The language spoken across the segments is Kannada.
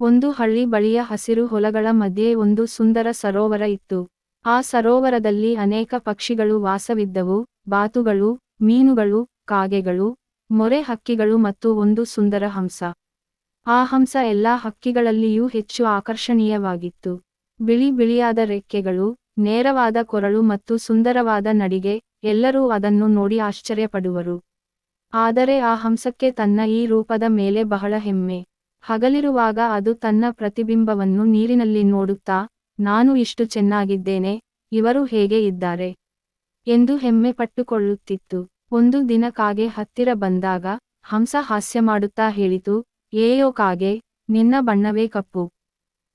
ಒಂದು ಹಳ್ಳಿ ಬಳಿಯ ಹಸಿರು ಹೊಲಗಳ ಮಧ್ಯೆ ಒಂದು ಸುಂದರ ಸರೋವರ ಇತ್ತು. ಆ ಸರೋವರದಲ್ಲಿ ಅನೇಕ ಪಕ್ಷಿಗಳು ವಾಸವಿದ್ದವು, ಬಾತುಗಳು, ಮೀನುಗಳು, ಕಾಗೆಗಳು, ಮೊರೆ ಹಕ್ಕಿಗಳು ಮತ್ತು ಒಂದು ಸುಂದರ ಹಂಸ. ಆ ಹಂಸ ಎಲ್ಲಾ ಹಕ್ಕಿಗಳಲ್ಲಿಯೂ ಹೆಚ್ಚು ಆಕರ್ಷಣೀಯವಾಗಿತ್ತು. ಬಿಳಿ ಬಿಳಿಯಾದ ರೆಕ್ಕೆಗಳು, ನೇರವಾದ ಕೊರಳು ಮತ್ತು ಸುಂದರವಾದ ನಡಿಗೆ, ಎಲ್ಲರೂ ಅದನ್ನು ನೋಡಿ ಆಶ್ಚರ್ಯಪಡುವರು. ಆದರೆ ಆ ಹಂಸಕ್ಕೆ ತನ್ನ ಈ ರೂಪದ ಮೇಲೆ ಬಹಳ ಹೆಮ್ಮೆ. ಹಗಲಿರುವಾಗ ಅದು ತನ್ನ ಪ್ರತಿಬಿಂಬವನ್ನು ನೀರಿನಲ್ಲಿ ನೋಡುತ್ತಾ, ನಾನು ಇಷ್ಟು ಚೆನ್ನಾಗಿದ್ದೇನೆ, ಇವರು ಹೇಗೆ ಇದ್ದಾರೆ ಎಂದು ಹೆಮ್ಮೆ ಪಟ್ಟುಕೊಳ್ಳುತ್ತಿತ್ತು. ಒಂದು ದಿನ ಕಾಗೆ ಹತ್ತಿರ ಬಂದಾಗ, ಹಂಸ ಹಾಸ್ಯ ಮಾಡುತ್ತಾ ಹೇಳಿತು, ಏಯೋ ಕಾಗೆ, ನಿನ್ನ ಬಣ್ಣವೇ ಕಪ್ಪು.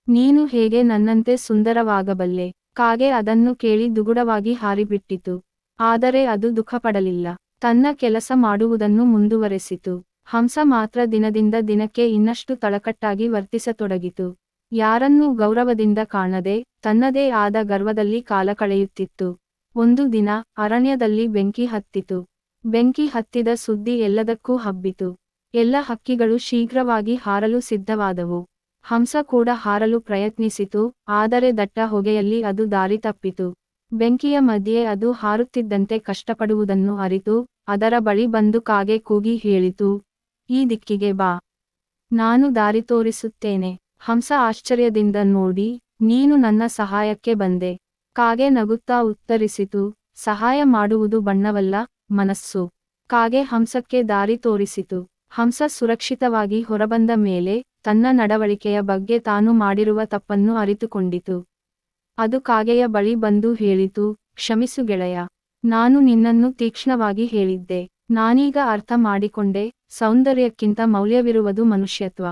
ನೀನು ಹೇಗೆ ನನ್ನಂತೆ ಸುಂದರವಾಗಬಲ್ಲೆ? ಕಾಗೆ ಅದನ್ನು ಕೇಳಿ ದುಗುಡವಾಗಿ ಹಾರಿಬಿಟ್ಟಿತು. ಆದರೆ ಅದು ದುಃಖಪಡಲಿಲ್ಲ. ತನ್ನ ಕೆಲಸ ಮಾಡುವುದನ್ನು ಮುಂದುವರೆಸಿತು. ಹಂಸ ಮಾತ್ರ ದಿನದಿಂದ ದಿನಕ್ಕೆ ಇನ್ನಷ್ಟು ತಳಕಟ್ಟಾಗಿ ವರ್ತಿಸತೊಡಗಿತು. ಯಾರನ್ನೂ ಗೌರವದಿಂದ ಕಾಣದೆ, ತನ್ನದೇ ಆದ ಗರ್ವದಲ್ಲಿ ಕಾಲ ಕಳೆಯುತ್ತಿತ್ತು. ಒಂದು ದಿನ, ಅರಣ್ಯದಲ್ಲಿ ಬೆಂಕಿ ಹತ್ತಿತು. ಬೆಂಕಿ ಹತ್ತಿದ ಸುದ್ದಿ ಎಲ್ಲದಕ್ಕೂ ಹಬ್ಬಿತು. ಎಲ್ಲ ಹಕ್ಕಿಗಳು ಶೀಘ್ರವಾಗಿ ಹಾರಲು ಸಿದ್ಧವಾದವು. ಹಂಸ ಕೂಡ ಹಾರಲು ಪ್ರಯತ್ನಿಸಿತು, ಆದರೆ ದಟ್ಟ ಹೊಗೆಯಲ್ಲಿ ಅದು ದಾರಿ ತಪ್ಪಿತು. ಬೆಂಕಿಯ ಮಧ್ಯೆ ಅದು ಹಾರುತ್ತಿದ್ದಂತೆ ಕಷ್ಟಪಡುವುದನ್ನು ಅರಿತು, ಅದರ ಬಳಿ ಬಂದು ಕಾಗೆ ಕೂಗಿ ಹೇಳಿತು, ಈ ದಿಕ್ಕಿಗೆ ಬಾ. ನಾನು ದಾರಿ ತೋರಿಸುತ್ತೇನೆ. ಹಂಸ ಆಶ್ಚರ್ಯದಿಂದ ನೋಡಿ, ನೀನು ನನ್ನ ಸಹಾಯಕ್ಕೆ ಬಂದೆ. ಕಾಗೆ ನಗುತ್ತಾ ಉತ್ತರಿಸಿತು, ಸಹಾಯ ಮಾಡುವುದು ಬಣ್ಣವಲ್ಲ, ಮನಸ್ಸು. ಕಾಗೆ ಹಂಸಕ್ಕೆ ದಾರಿ ತೋರಿಸಿತು. ಹಂಸ ಸುರಕ್ಷಿತವಾಗಿ ಹೊರಬಂದ ಮೇಲೆ, ತನ್ನ ನಡವಳಿಕೆಯ ಬಗ್ಗೆ ತಾನು ಮಾಡಿರುವ ತಪ್ಪನ್ನು ಅರಿತುಕೊಂಡಿತು. ಅದು ಕಾಗೆಯ ಬಳಿ ಬಂದು ಹೇಳಿತು, ಕ್ಷಮಿಸು ಗೆಳೆಯ. ನಾನು ನಿನ್ನನ್ನು ತೀಕ್ಷ್ಣವಾಗಿ ಹೇಳಿದ್ದೆ. ನಾನೀಗ ಅರ್ಥ ಮಾಡಿಕೊಂಡೆ, ಸೌಂದರ್ಯಕ್ಕಿಂತ ಮೌಲ್ಯವಿರುವುದು ಮನುಷ್ಯತ್ವ.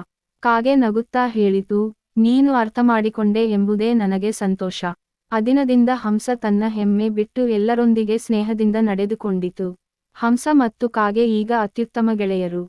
ಕಾಗೆ ನಗುತ್ತಾ ಹೇಳಿತು, ನೀನು ಅರ್ಥಮಾಡಿಕೊಂಡೆ ಎಂಬುದೇ ನನಗೆ ಸಂತೋಷ. ಅದಿನದಿಂದ ಹಂಸ ತನ್ನ ಹೆಮ್ಮೆ ಬಿಟ್ಟು ಎಲ್ಲರೊಂದಿಗೆ ಸ್ನೇಹದಿಂದ ನಡೆದುಕೊಂಡಿತು. ಹಂಸ ಮತ್ತು ಕಾಗೆ ಈಗ ಅತ್ಯುತ್ತಮ ಗೆಳೆಯರು.